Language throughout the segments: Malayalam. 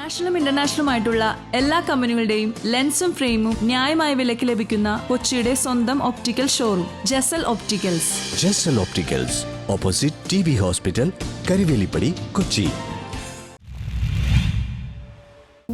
നാഷണലും ഇന്റർനാഷണലുമായിട്ടുള്ള എല്ലാ കമ്പനികളുടെയും ലെൻസും ഫ്രെയിമും ന്യായമായ വിലയ്ക്ക് ലഭിക്കുന്ന കൊച്ചിയുടെ സ്വന്തം optical showroom Jesal opticals. Jesal opticals, opposite TB hospital, Karivelippady, Kochi.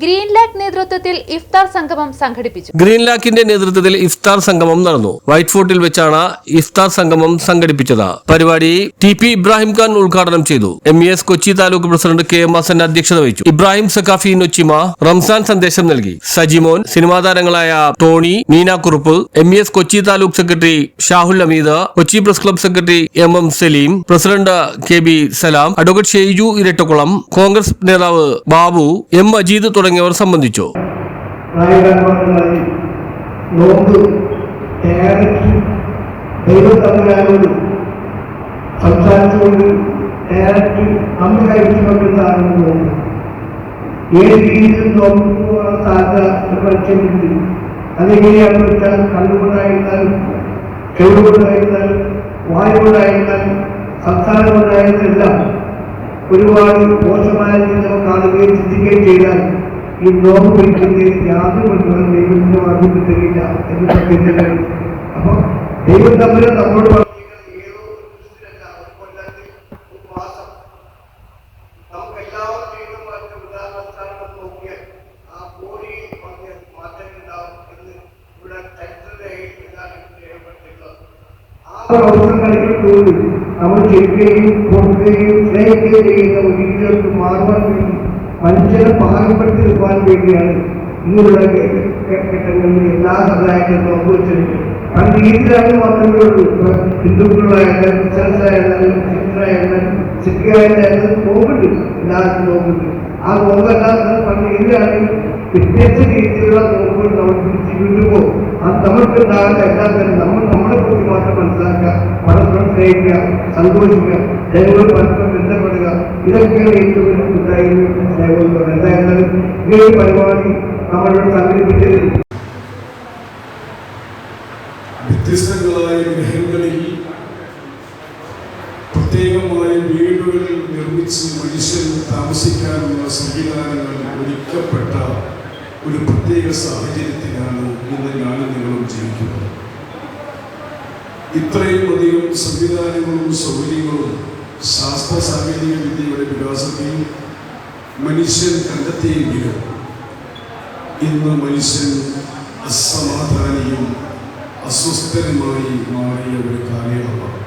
ഗ്രീൻലാക്ക് നേതൃത്വത്തിൽ ഇഫ്താർ സംഗമം സംഘടിപ്പിച്ചു. ഗ്രീൻലാക്കിന്റെ നേതൃത്വത്തിൽ ഇഫ്താർ സംഗമം നടന്നു. വൈറ്റ് ഫോർട്ടിൽ വെച്ചാണ് ഇഫ്താർ സംഗമം സംഘടിപ്പിച്ചത്. പരിപാടി TP ഇബ്രാഹിം ഖാൻ ഉദ്ഘാടനം ചെയ്തു. MES Kochi taluk president KM Hasan അധ്യക്ഷത വഹിച്ചു. ഇബ്രാഹിം സഖാഫി നൊച്ചിമ റംസാൻ സന്ദേശം നൽകി. സജിമോൻ, സിനിമാ താരങ്ങളായ Tony, Neena Kurup, MES Kochi taluk secretary Shahul Ameed, Kochi press club secretary MM Saleem, president KB Salam, advocate Sheiju Irattakkulam, Congress നേതാവ് ബാബു, M മജീദ് തുടങ്ങിയവർ സംബന്ധിച്ചു. സംസാരിച്ചുകൊണ്ട് ഡയറക്റ്റ് നമ്മൾ കഴിച്ചുകൊണ്ടിരുന്നതാണ്. ഏത് രീതിയിൽ നോക്കുവാനുള്ള സാധ്യത പഠിച്ചിട്ടുണ്ട്. അതെങ്ങനെയാണെന്ന് വെച്ചാൽ കണ്ണുകൊണ്ടായിരുന്നാലും, ചെവികൊണ്ടായിരുന്നാലും, വായുകൊണ്ടായിരുന്നാലും, സംസാരം കൊണ്ടായിരുന്നെല്ലാം ഒരുപാട് മോശമായ രീതിയിൽ കാണുകയും ചിന്തിക്കുകയും ചെയ്താൽ ഈ നോമ്പ് പിടിക്കുന്നതിന് യാതൊരു ബന്ധവും ദൈവത്തിന്റെ വാർത്തയിൽ തരില്ല എന്ന് പറഞ്ഞിട്ടുണ്ട്. അപ്പൊ ദൈവം തമ്മിൽ നമ്മളോട് അവസരങ്ങളിൽ നമ്മൾ ചെയ്യുകയും കൊടുക്കുകയും സ്നേഹിക്കുകയും ചെയ്യുന്ന ഒരു രീതിയിലേക്ക് മാറുവാൻ വേണ്ടി മനുഷ്യനെ പാകപ്പെടുത്തി നിൽക്കാൻ വേണ്ടിയാണ് ഇങ്ങനെയുള്ള ഘട്ടങ്ങളിൽ എല്ലാ സമുദായത്തിലും നോക്കുവെച്ചിട്ടുണ്ട്. പണ്ട് രീതിയിലായാലും മാത്രമേ ഉള്ളൂ. ഹിന്ദുക്കളായാലും ക്രിസ്ത്യൻസായാലും സിഖായാലും സിഖായാലും നോക്കുന്നുണ്ട്, എല്ലാവർക്കും നോക്കുന്നുണ്ട്. ആ നോക്കല്ലാതെ പണ്ട് രീതിയിലാണെങ്കിൽ വ്യത്യസ്ത രീതിയിലുള്ള നോക്കുകൾ നമ്മൾ ജീവിക്കുമ്പോൾ അത് നമ്മൾക്കുണ്ടാകുന്ന എല്ലാ തരം നമ്മളെ കുറിച്ച് മാത്രം മനസ്സിലാക്കുക, പരസ്പരം സ്നേഹിക്കുക, സന്തോഷിക്കുക, ജനങ്ങളോട് പരസ്പരം ബന്ധപ്പെടുക, ഇതൊക്കെയാണ് ഏറ്റവും വലിയ ഉണ്ടായിരുന്ന സ്നേഹം. എന്തായിരുന്നാലും ഈ ഒരു പരിപാടി നമ്മളിവിടെ സംഘടിപ്പിച്ചത് വ്യത്യസ്തങ്ങളായ ഗ്രഹങ്ങളിൽ പ്രത്യേകമായ വീടുകൾ നിർമ്മിച്ച് മനുഷ്യൻ താമസിക്കാനുള്ള സംവിധാനങ്ങൾ ഒരുക്കപ്പെട്ട ഒരു പ്രത്യേക സാഹചര്യത്തിലാണ് ഇന്ന് ഞാനും നിങ്ങളും ജീവിക്കുന്നത്. ഇത്രയും അധികം സംവിധാനങ്ങളും സൗകര്യങ്ങളും ശാസ്ത്ര സാങ്കേതിക വിദ്യയുടെ വികാസത്തിൽ മനുഷ്യൻ കണ്ടെത്തിയെങ്കിലും ഇന്ന് മനുഷ്യൻ അസമാധാനിയും അസ്വസ്ഥനുമായി മാറിയ ഒരു കാലയളവാണ്.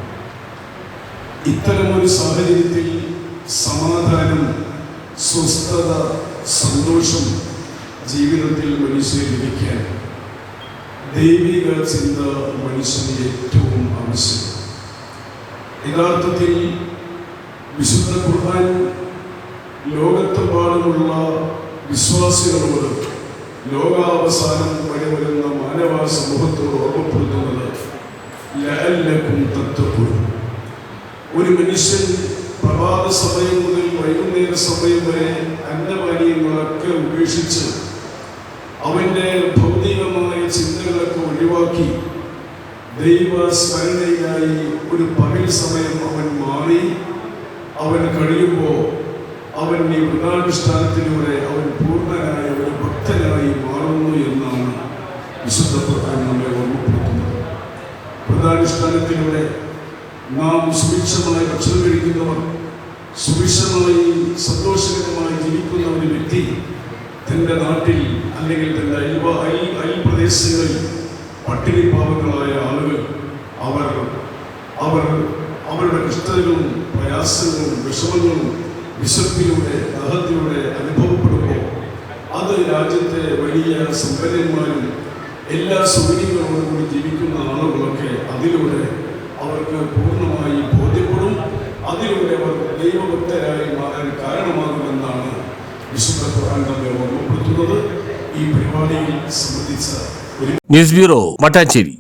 ഇത്തരമൊരു സാഹചര്യത്തിൽ സമാധാനം, സ്വസ്ഥത, സന്തോഷം ജീവിതത്തിൽ മനുഷ്യന് ലഭിക്കാൻ ദൈവിക ചിന്ത മനുഷ്യന് ഏറ്റവും ആവശ്യം. യഥാർത്ഥത്തിൽ വിശുദ്ധ ഖുർആൻ ലോകത്തെമ്പാടുമുള്ള വിശ്വാസികളോട് ലോകാവസാനം വരെ വരുന്ന മാനവ സമൂഹത്തോട് ഓർമ്മപ്പെടുത്തുന്നത് ലഅല്ലക്കും തത്തഖൂൻ. ഒരു മനുഷ്യൻ പ്രഭാത സമയം മുതൽ വൈകുന്നേര സമയം വരെ അന്നപാനീയങ്ങളൊക്കെ ഉപേക്ഷിച്ച് അവൻ്റെ ഭൗതികമായ ചിന്തകളൊക്കെ ഒഴിവാക്കി ദൈവസ്മരണയിലായി ഒരു പകൽ സമയം അവൻ മാറി അവൻ കഴിയുമ്പോൾ അവൻ ഈ വ്രതാനുഷ്ഠാനത്തിലൂടെ അവൻ പൂർണ്ണനായ ഒരു ഭക്തനായി മാറുന്നു എന്നാണ് വിശുദ്ധ ഖുർആൻ നമ്മെ ഓർമ്മപ്പെടുത്തുന്നത്. വ്രതാനുഷ്ഠാനത്തിലൂടെ നാം സുഭിക്ഷമായി ഭക്ഷണം കഴിക്കുന്നവർ, സുഭിക്ഷമായി സന്തോഷകരമായി ജീവിക്കുന്ന ഒരു വ്യക്തി തൻ്റെ നാട്ടിൽ അല്ലെങ്കിൽ തൻ്റെ അയൽപ്രദേശങ്ങളിൽ പട്ടിണി പാവങ്ങളായ ആളുകൾ അവരുടെ കഷ്ടതകളും പ്രയാസങ്ങളും വിഷമങ്ങളും വിശപ്പിലൂടെ ദാഹത്തിലൂടെ അനുഭവപ്പെടുമ്പോൾ അത് രാജ്യത്തെ വലിയ സമ്പന്നന്മാരും എല്ലാ സൗകര്യങ്ങളോടും കൂടി ജീവിക്കുന്ന ആളുകളൊക്കെ അതിലൂടെ അവർക്ക് പൂർണ്ണമായി ബോധ്യപ്പെടും. അതിലൂടെ അവർ ദൈവഭക്തരായി മാറാൻ കാരണമാകുമെന്നാണ് വിശുദ്ധ ഖുർആൻ നമ്മെ ഓർമ്മപ്പെടുത്തുന്നത്. ഈ പരിപാടിയിൽ സംബന്ധിച്ച ന്യൂസ് ബ്യൂറോ, മട്ടാഞ്ചേരി.